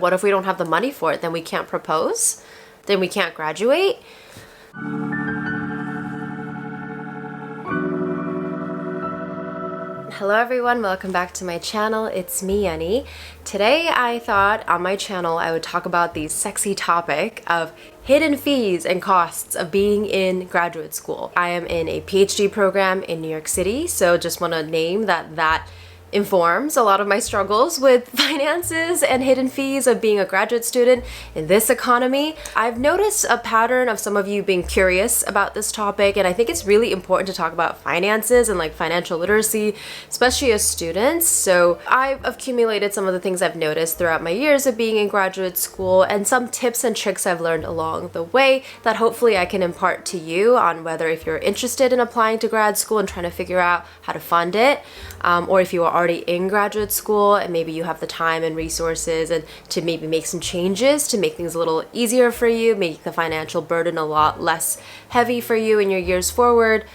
What if we don't have the money for it? Then we can't propose? Then we can't graduate? Hello everyone, welcome back to my channel. It's me, Yeonni. Today I thought on my channel I would talk about the sexy topic of hidden fees and costs of being in graduate school. I am in a PhD program in New York City, so just want to name that informs a lot of my struggles with finances and hidden fees of being a graduate student in this economy. I've noticed a pattern of some of you being curious about this topic, and I think it's really important to talk about finances and like financial literacy, especially as students. So I've accumulated some of the things I've noticed throughout my years of being in graduate school and some tips and tricks I've learned along the way that hopefully I can impart to you on whether if you're interested in applying to grad school and trying to figure out how to fund it, or if you are already in graduate school and maybe you have the time and resources and to maybe make some changes to make things a little easier for you, make the financial burden a lot less heavy for you in your years forward.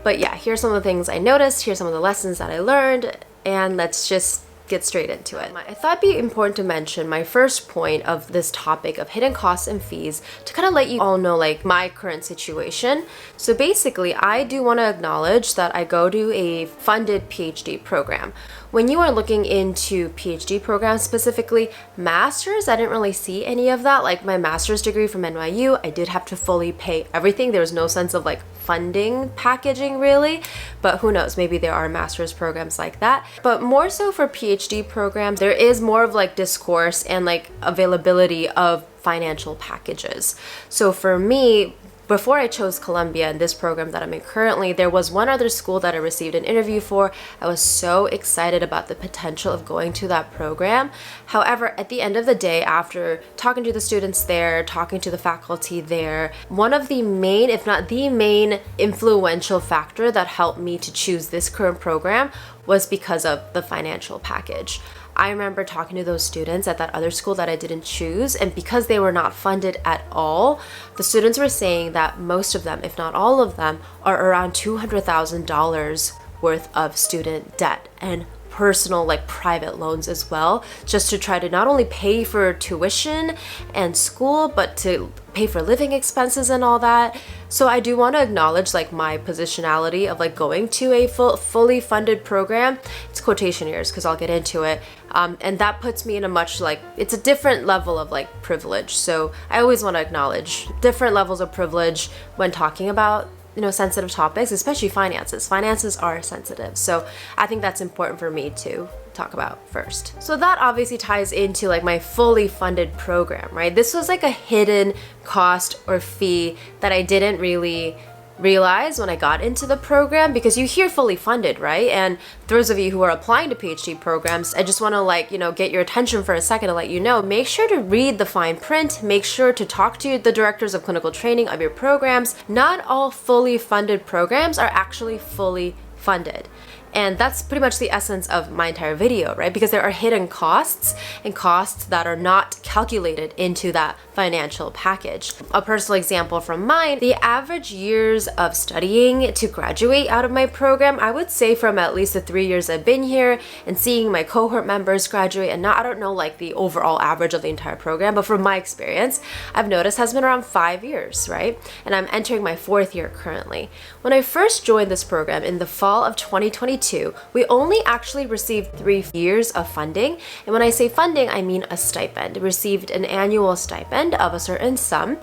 But yeah, here's some of the things I noticed, here's some of the lessons that I learned, and let's just get straight into it. I thought it'd be important to mention my first point of this topic of hidden costs and fees to kind of let you all know like my current situation. So basically, I do want to acknowledge that I go to a funded PhD program. When you are looking into PhD programs, specifically masters, I didn't really see any of that. Like my master's degree from NYU, I did have to fully pay everything. There was no sense of like funding packaging really, but who knows, maybe there are master's programs like that. But more so for PhD programs, there is more of like discourse and like availability of financial packages. So for me, before I chose Columbia and this program that I'm in currently, there was one other school that I received an interview for. I was so excited about the potential of going to that program. However, at the end of the day, after talking to the students there, talking to the faculty there, one of the main, if not the main influential factor that helped me to choose this current program was because of the financial package. I remember talking to those students at that other school that I didn't choose, and because they were not funded at all, the students were saying that most of them, if not all of them, are around $200,000 worth of student debt and personal like private loans as well, just to try to not only pay for tuition and school, but to pay for living expenses and all that. So I do want to acknowledge like my positionality of like going to a fully funded program. It's quotation years because I'll get into it. And that puts me in a much like, it's a different level of like privilege. So I always want to acknowledge different levels of privilege when talking about sensitive topics, especially finances. Finances are sensitive. So I think that's important for me to talk about first. So that obviously ties into like my fully funded program, right? This was like a hidden cost or fee that I didn't really realize when I got into the program, because you hear fully funded, right? And those of you who are applying to PhD programs, I just want to like, get your attention for a second to let you know, make sure to read the fine print, make sure to talk to the directors of clinical training of your programs. Not all fully funded programs are actually fully funded. And that's pretty much the essence of my entire video, right? Because there are hidden costs and costs that are not calculated into that financial package. A personal example from mine, the average years of studying to graduate out of my program, I would say from at least the 3 years I've been here and seeing my cohort members graduate, and I don't know like the overall average of the entire program, but from my experience, I've noticed has been around 5 years, right? And I'm entering my 4th year currently. When I first joined this program in the fall of 2022, we only actually received 3 years of funding. And when I say funding, I mean a stipend. We received an annual stipend of a certain sum.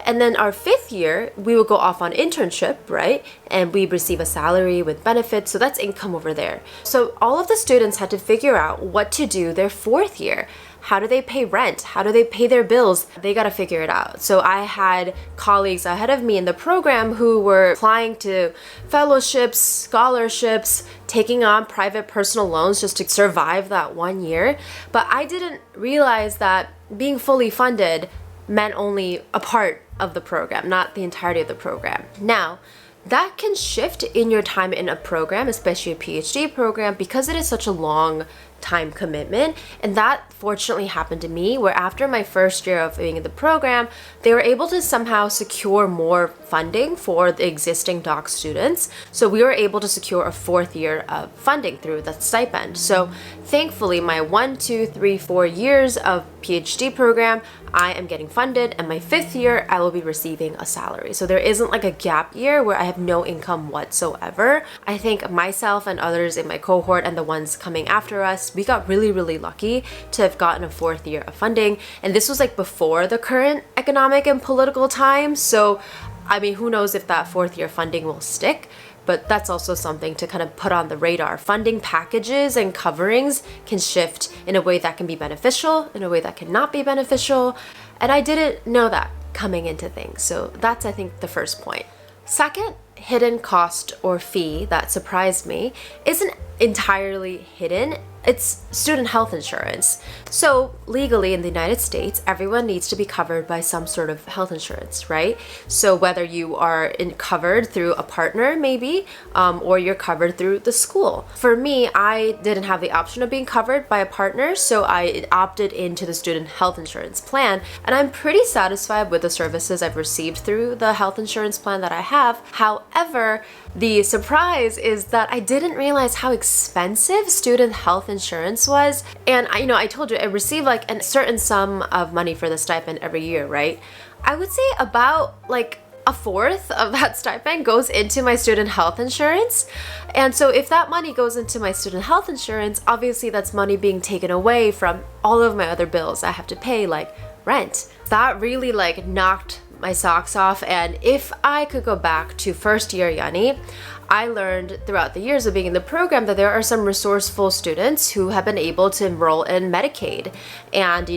And then our 5th year, we will go off on internship, right? And we receive a salary with benefits. So that's income over there. So all of the students had to figure out what to do their 4th year. How do they pay rent? How do they pay their bills? They got to figure it out. So I had colleagues ahead of me in the program who were applying to fellowships, scholarships, taking on private personal loans just to survive that 1 year. But I didn't realize that being fully funded meant only a part of the program, not the entirety of the program. Now, that can shift in your time in a program, especially a PhD program, because it is such a long time commitment. And that fortunately happened to me, where after my first year of being in the program, they were able to somehow secure more funding for the existing doc students. So we were able to secure a fourth year of funding through the stipend. So thankfully, my 1, 2, 3, 4 years of PhD program, I am getting funded, and my fifth year, I will be receiving a salary. So there isn't like a gap year where I have no income whatsoever. I think myself and others in my cohort and the ones coming after us, we got really, really lucky to have gotten a fourth year of funding. And this was like before the current economic and political times. So, I mean, who knows if that fourth year funding will stick? But that's also something to kind of put on the radar. Funding packages and coverings can shift in a way that can be beneficial, in a way that cannot be beneficial. And I didn't know that coming into things. So that's, I think, the first point. Second, hidden cost or fee that surprised me isn't entirely hidden. It's student health insurance. So legally in the United States, everyone needs to be covered by some sort of health insurance, right? So whether you are covered through a partner maybe, or you're covered through the school. For me, I didn't have the option of being covered by a partner, so I opted into the student health insurance plan, and I'm pretty satisfied with the services I've received through the health insurance plan that I have. However, the surprise is that I didn't realize how expensive student health insurance was. And I told you I received like a certain sum of money for the stipend every year, right? I would say about like a fourth of that stipend goes into my student health insurance. And so if that money goes into my student health insurance, obviously that's money being taken away from all of my other bills I have to pay, like rent. That really like knocked my socks off. And if I could go back to first year yeonni, I learned throughout the years of being in the program that there are some resourceful students who have been able to enroll in Medicaid. And,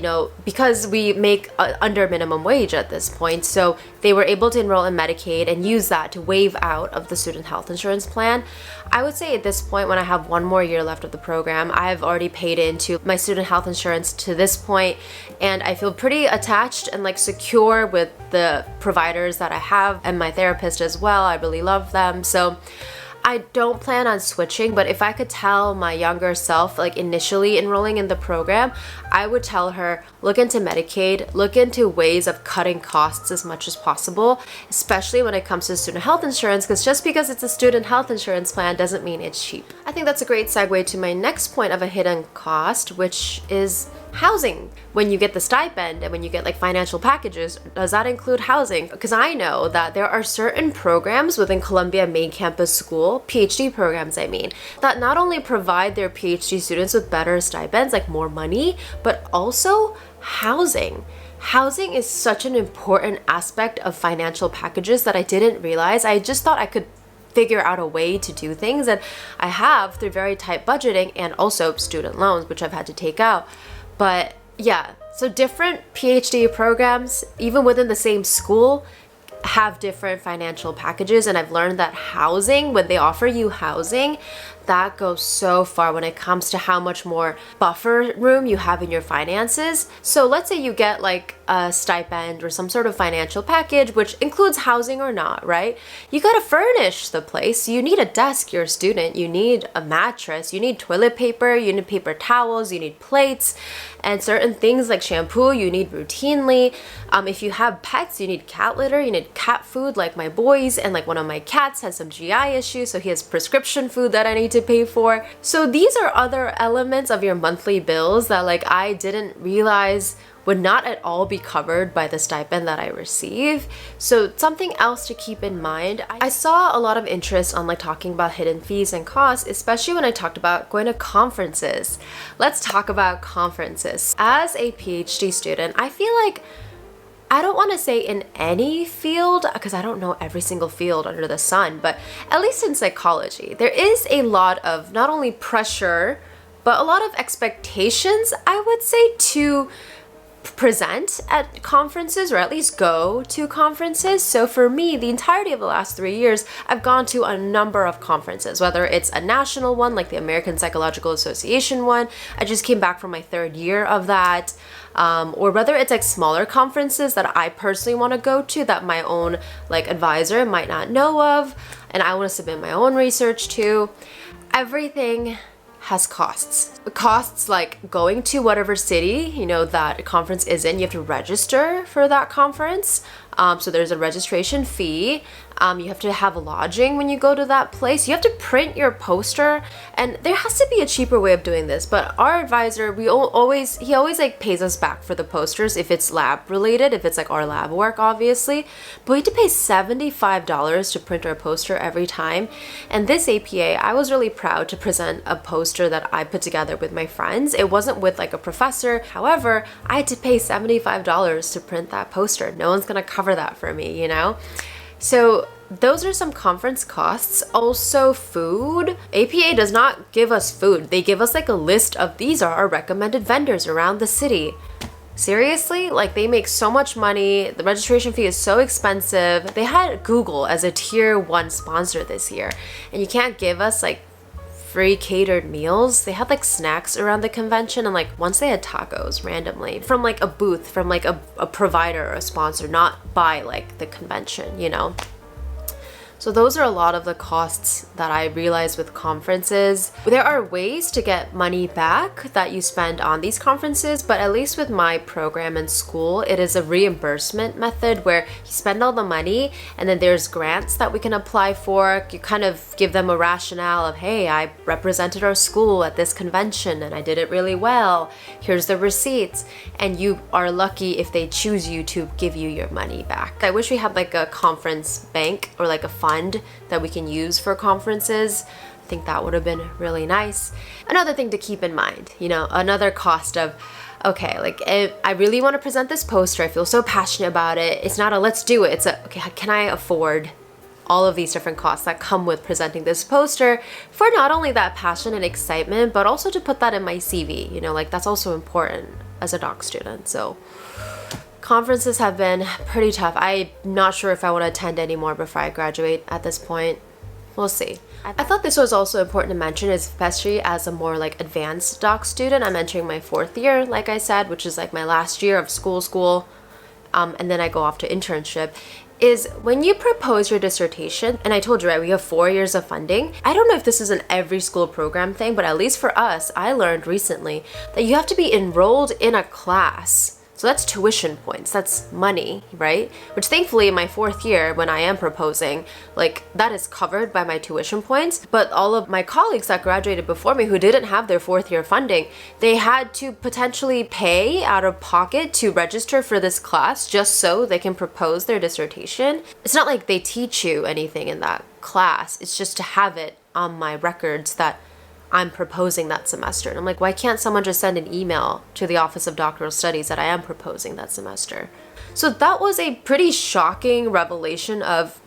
because we make under minimum wage at this point, so they were able to enroll in Medicaid and use that to waive out of the student health insurance plan. I would say at this point, when I have one more year left of the program, I've already paid into my student health insurance to this point, and I feel pretty attached and like secure with the providers that I have and my therapist as well. I really love them. So I don't plan on switching, but if I could tell my younger self, like initially enrolling in the program, I would tell her, look into Medicaid, look into ways of cutting costs as much as possible, especially when it comes to student health insurance, because just because it's a student health insurance plan doesn't mean it's cheap. I think that's a great segue to my next point of a hidden cost, which is housing. When you get the stipend and when you get like financial packages, does that include housing? Because I know that there are certain programs within Columbia main campus school, PhD programs I mean, that not only provide their PhD students with better stipends, like more money, but also housing. Housing is such an important aspect of financial packages that I didn't realize. I just thought I could figure out a way to do things, and I have through very tight budgeting and also student loans, which I've had to take out. But yeah, so different PhD programs, even within the same school, have different financial packages. And I've learned that housing, when they offer you housing, that goes so far when it comes to how much more buffer room you have in your finances. So let's say you get like a stipend or some sort of financial package, which includes housing or not, right? You gotta furnish the place. You need a desk, you're a student. You need a mattress. You need toilet paper. You need paper towels. You need plates. And certain things like shampoo, you need routinely. If you have pets, you need cat litter. You need cat food like my boys. And like one of my cats has some GI issues, so he has prescription food that I need to pay for. So these are other elements of your monthly bills that like I didn't realize would not at all be covered by the stipend that I receive. So something else to keep in mind, I saw a lot of interest on like talking about hidden fees and costs, especially when I talked about going to conferences. Let's talk about conferences. As a PhD student, I feel like I don't want to say in any field, because I don't know every single field under the sun, but at least in psychology, there is a lot of not only pressure, but a lot of expectations, I would say, to present at conferences, or at least go to conferences. So for me, the entirety of the last 3 years, I've gone to a number of conferences, whether it's a national one like the American Psychological Association one. I just came back from my third year of that. Or whether it's like smaller conferences that I personally want to go to that my own like advisor might not know of, and I want to submit my own research to. Everything has costs. Costs like going to whatever city, you know, that conference is in. You have to register for that conference. So there's a registration fee. You have to have lodging when you go to that place. You have to print your poster, and there has to be a cheaper way of doing this. But our advisor, he always like pays us back for the posters if it's lab related, if it's like our lab work, obviously. But we had to pay $75 to print our poster every time. And this APA, I was really proud to present a poster that I put together with my friends. It wasn't with like a professor. However, I had to pay $75 to print that poster. No one's gonna cover that for me, you know? So those are some conference costs. Also food. APA does not give us food. They give us like a list of these are our recommended vendors around the city. Seriously? Like, they make so much money. The registration fee is so expensive. They had Google as a tier 1 sponsor this year, and you can't give us like free catered meals. They had like snacks around the convention, and like once they had tacos randomly from like a booth from like a provider or a sponsor, not by like the convention, you know? So those are a lot of the costs that I realized with conferences. There are ways to get money back that you spend on these conferences, but at least with my program in school, it is a reimbursement method where you spend all the money and then there's grants that we can apply for. You kind of give them a rationale of, hey, I represented our school at this convention and I did it really well. Here's the receipts. And you are lucky if they choose you to give you your money back. I wish we had like a conference bank or like a fund that we can use for conferences. I think that would have been really nice. Another thing to keep in mind, you know, another cost of, okay, like if I really want to present this poster, I feel so passionate about it. It's not a let's do it. It's a, okay, can I afford all of these different costs that come with presenting this poster for not only that passion and excitement, but also to put that in my CV, you know, like that's also important as a doc student. So conferences have been pretty tough. I'm not sure if I want to attend anymore before I graduate at this point. We'll see. I thought this was also important to mention, especially as a more like advanced doc student. I'm entering my 4th year, like I said, which is like my last year of school, and then I go off to internship. Is when you propose your dissertation, and I told you, right, we have 4 years of funding. I don't know if this is an every school program thing, but at least for us, I learned recently that you have to be enrolled in a class. So that's tuition points, that's money, right? Which thankfully in my 4th year, when I am proposing, like that is covered by my tuition points. But all of my colleagues that graduated before me who didn't have their 4th year funding, they had to potentially pay out of pocket to register for this class just so they can propose their dissertation. It's not like they teach you anything in that class, it's just to have it on my records that I'm proposing that semester. And I'm like, why can't someone just send an email to the Office of Doctoral Studies that I am proposing that semester? So that was a pretty shocking revelation of,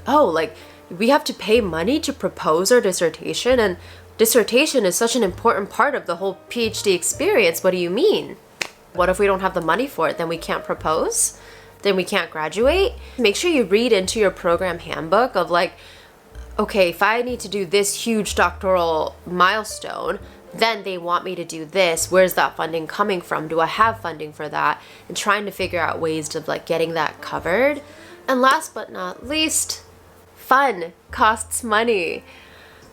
oh, like we have to pay money to propose our dissertation, and dissertation is such an important part of the whole PhD experience. What do you mean? What if we don't have the money for it? Then we can't propose? Then we can't graduate? Make sure you read into your program handbook of like, okay, if I need to do this huge doctoral milestone, then they want me to do this. Where's that funding coming from? Do I have funding for that? And trying to figure out ways of like getting that covered. And last but not least, fun costs money.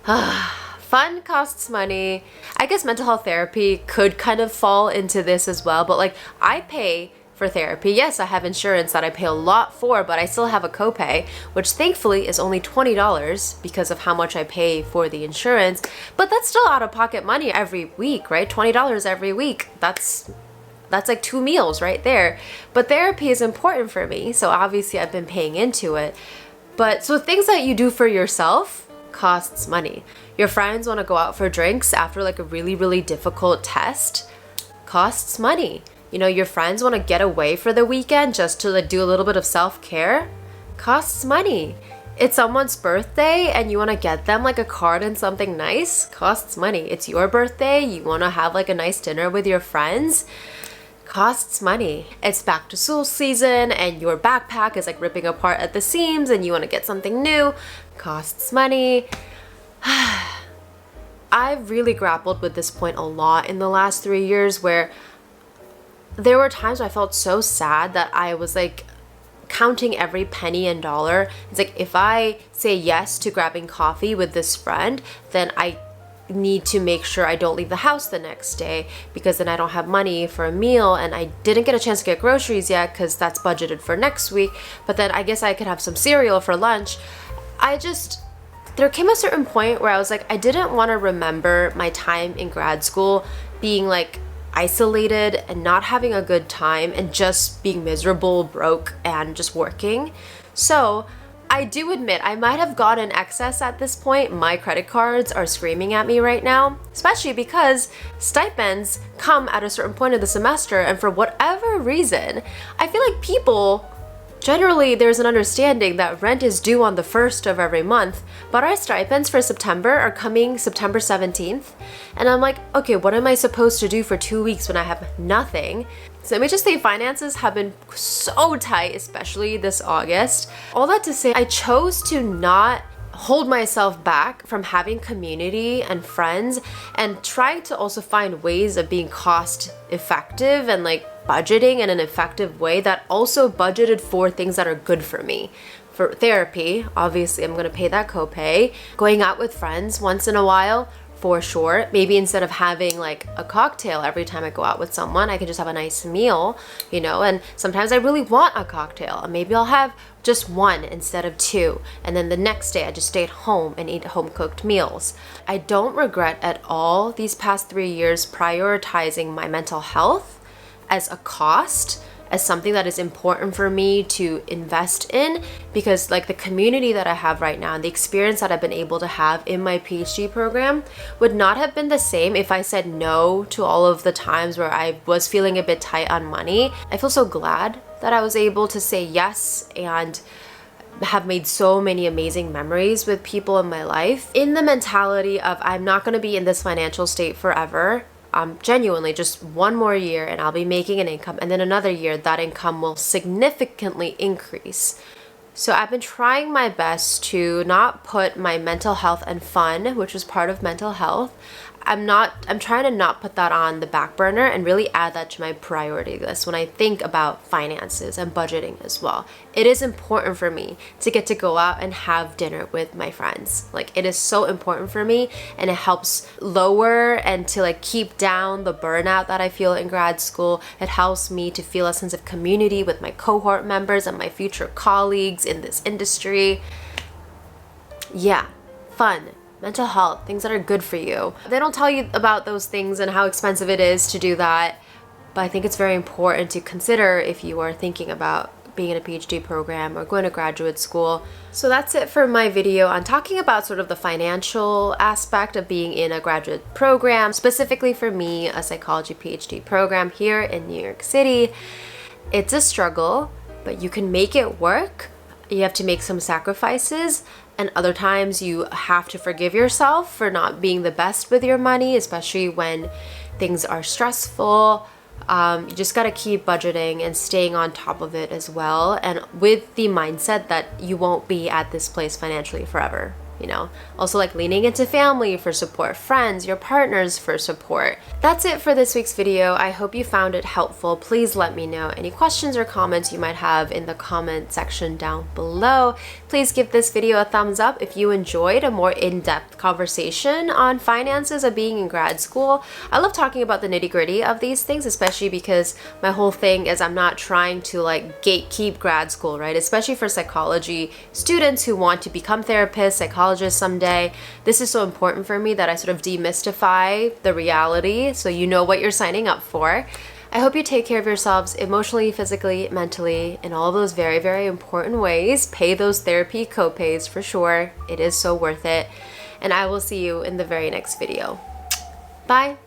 Fun costs money. I guess mental health therapy could kind of fall into this as well, but like I pay for therapy. Yes, I have insurance that I pay a lot for, but I still have a copay, which thankfully is only $20 because of how much I pay for the insurance. But that's still out of pocket money every week, right? $20 every week. That's like 2 meals right there. But therapy is important for me, so obviously I've been paying into it. But so things that you do for yourself costs money. Your friends want to go out for drinks after like a really, really difficult test, costs money. You know, your friends want to get away for the weekend just to like do a little bit of self-care, costs money. It's someone's birthday and you want to get them like a card and something nice, costs money. It's your birthday, you want to have like a nice dinner with your friends, costs money. It's back to school season and your backpack is like ripping apart at the seams and you want to get something new, costs money. I've really grappled with this point a lot in the last 3 years, where there were times where I felt so sad that I was like counting every penny and dollar. It's like if I say yes to grabbing coffee with this friend, then I need to make sure I don't leave the house the next day because then I don't have money for a meal, and I didn't get a chance to get groceries yet because that's budgeted for next week, but then I guess I could have some cereal for lunch. There came a certain point where I was like, I didn't want to remember my time in grad school being like isolated and not having a good time and just being miserable, broke, and just working. So I do admit I might have gone in excess at this point. My credit cards are screaming at me right now, especially because stipends come at a certain point of the semester, and for whatever reason, I feel like people generally, there's an understanding that rent is due on the 1st of every month, but our stipends for September are coming September 17th. And I'm like, okay, what am I supposed to do for 2 weeks when I have nothing? So let me just say finances have been so tight, especially this August. All that to say, I chose to not hold myself back from having community and friends and trying to also find ways of being cost effective and like budgeting in an effective way that also budgeted for things that are good for me. For therapy, obviously I'm going to pay that copay. Going out with friends once in a while, for sure. Maybe instead of having like a cocktail every time I go out with someone, I can just have a nice meal, you know, and sometimes I really want a cocktail and maybe I'll have just one instead of two. And then the next day I just stay at home and eat home cooked meals. I don't regret at all these past 3 years prioritizing my mental health as a cost, as something that is important for me to invest in, because like the community that I have right now and the experience that I've been able to have in my PhD program would not have been the same if I said no to all of the times where I was feeling a bit tight on money. I feel so glad that I was able to say yes and have made so many amazing memories with people in my life in the mentality of I'm not going to be in this financial state forever. Genuinely just one more year and I'll be making an income, and then another year that income will significantly increase. So I've been trying my best to not put my mental health and fun, which is part of mental health, I'm trying to not put that on the back burner and really add that to my priority list when I think about finances and budgeting as well. It is important for me to get to go out and have dinner with my friends. Like, it is so important for me, and it helps lower and to like keep down the burnout that I feel in grad school. It helps me to feel a sense of community with my cohort members and my future colleagues in this industry. Yeah, fun. Mental health, things that are good for you. They don't tell you about those things and how expensive it is to do that, but I think it's very important to consider if you are thinking about being in a PhD program or going to graduate school. So that's it for my video on talking about sort of the financial aspect of being in a graduate program, specifically for me, a psychology PhD program here in New York City. It's a struggle, but you can make it work. You have to make some sacrifices, and other times you have to forgive yourself for not being the best with your money, especially when things are stressful. You just got to keep budgeting and staying on top of it as well, and with the mindset that you won't be at this place financially forever. You know, also like leaning into family for support, friends, your partners for support. That's it for this week's video. I hope you found it helpful. Please let me know any questions or comments you might have in the comment section down below. Please give this video a thumbs up if you enjoyed a more in-depth conversation on finances of being in grad school. I love talking about the nitty-gritty of these things, especially because my whole thing is I'm not trying to like gatekeep grad school, right? Especially for psychology students who want to become therapists, psychologists someday. This is so important for me that I sort of demystify the reality so you know what you're signing up for. I hope you take care of yourselves emotionally, physically, mentally, in all of those very, very important ways. Pay those therapy copays for sure. It is so worth it. And I will see you in the very next video. Bye.